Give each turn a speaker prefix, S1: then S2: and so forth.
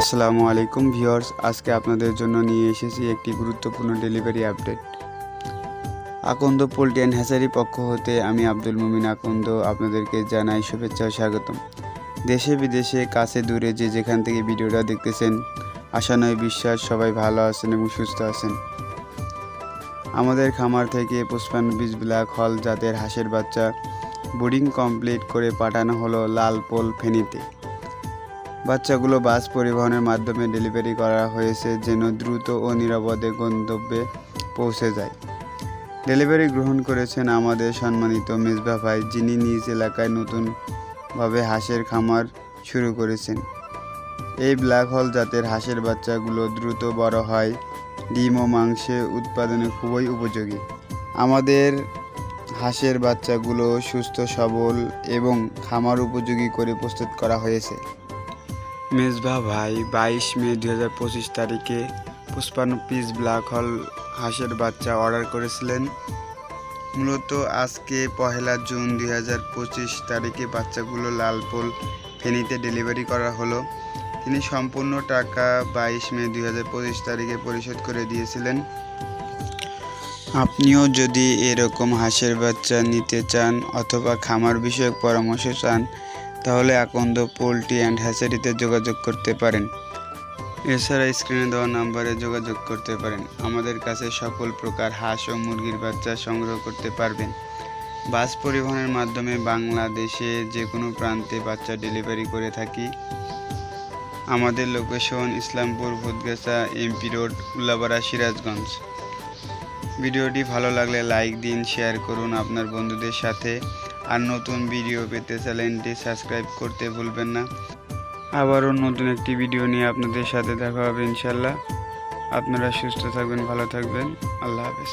S1: আসসালামু আলাইকুম ভিউয়ার্স, আজকে আপনাদের জন্য নিয়ে এসেছি একটি গুরুত্বপূর্ণ delivery update. Akanda poultry and hatchery পক্ষ হতে আমি আব্দুল মুমিন আকন্দ আপনাদেরকে জানাই শুভেচ্ছা ও স্বাগতম। দেশে বিদেশে কাছে দূরে যে যেখান থেকে ভিডিওটা দেখতেছেন, আশা নয় বিশ্বাস সবাই ভালো আছেন এবং সুস্থ আছেন। আমাদের খামার থেকে 55 ব্ল্যাক হল জাতের হাঁসের বাচ্চা বোর্ডিং কমপ্লিট করে পাঠানো হলো লালপোল ফেনীতে। বাচ্চাগুলো বাস পরিবহনের মাধ্যমে ডেলিভারি করা হয়েছে যেন দ্রুত ও নিরাপদে গন্তব্যে পৌঁছে যায়। ডেলিভারি গ্রহণ করেছেন আমাদের সম্মানিত মেজবা ভাই, যিনি নিজ এলাকায় নতুনভাবে হাঁসের খামার শুরু করেছেন। এই ব্ল্যাক হল জাতের হাঁসের বাচ্চাগুলো দ্রুত বড় হয়, ডিম ও মাংসের উৎপাদনে খুবই উপযোগী। আমাদের হাঁসের বাচ্চাগুলো সুস্থ সবল এবং খামার উপযোগী করে প্রস্তুত করা হয়েছে। মেজবা ভাই 22 মে 2025 তারিখে 55 পিস ব্ল্যাক হল হাঁসের বাচ্চা অর্ডার করেছিলেন। মূলত আজকে 1 জুন 2025 তারিখে বাচ্চাগুলো লালপোল ফেনীতে ডেলিভারি করা হলো। তিনি সম্পূর্ণ টাকা 22 মে 2025 তারিখে পরিশোধ করে দিয়েছিলেন। আপনিও যদি এরকম হাঁসের বাচ্চা নিতে চান অথবা খামার বিষয়ক পরামর্শ চান, তাহলে আকন্দ পোল্ট্রি অ্যান্ড হ্যাচারিতে যোগাযোগ করতে পারেন। এছাড়া স্ক্রিনে দেওয়া নাম্বারে যোগাযোগ করতে পারেন। আমাদের কাছে সকল প্রকার হাঁস ও মুরগির বাচ্চা সংগ্রহ করতে পারবেন। বাস পরিবহনের মাধ্যমে বাংলাদেশে যে কোনো প্রান্তে বাচ্চা ডেলিভারি করে থাকি। আমাদের location Islampur Bhutgachha MP road, Ullapara, Sirajganj. ভিডিওটি ভালো লাগলে লাইক দিন, শেয়ার করুন আপনার বন্ধুদের সাথে। আর নতুন ভিডিও পেতে চ্যানেলটি সাবস্ক্রাইব করতে ভুলবেন না। আবারও নতুন একটি ভিডিও নিয়ে আপনাদের সাথে দেখা হবে ইনশাল্লাহ। আপনারা সুস্থ থাকবেন, ভালো থাকবেন। আল্লাহ হাফেজ।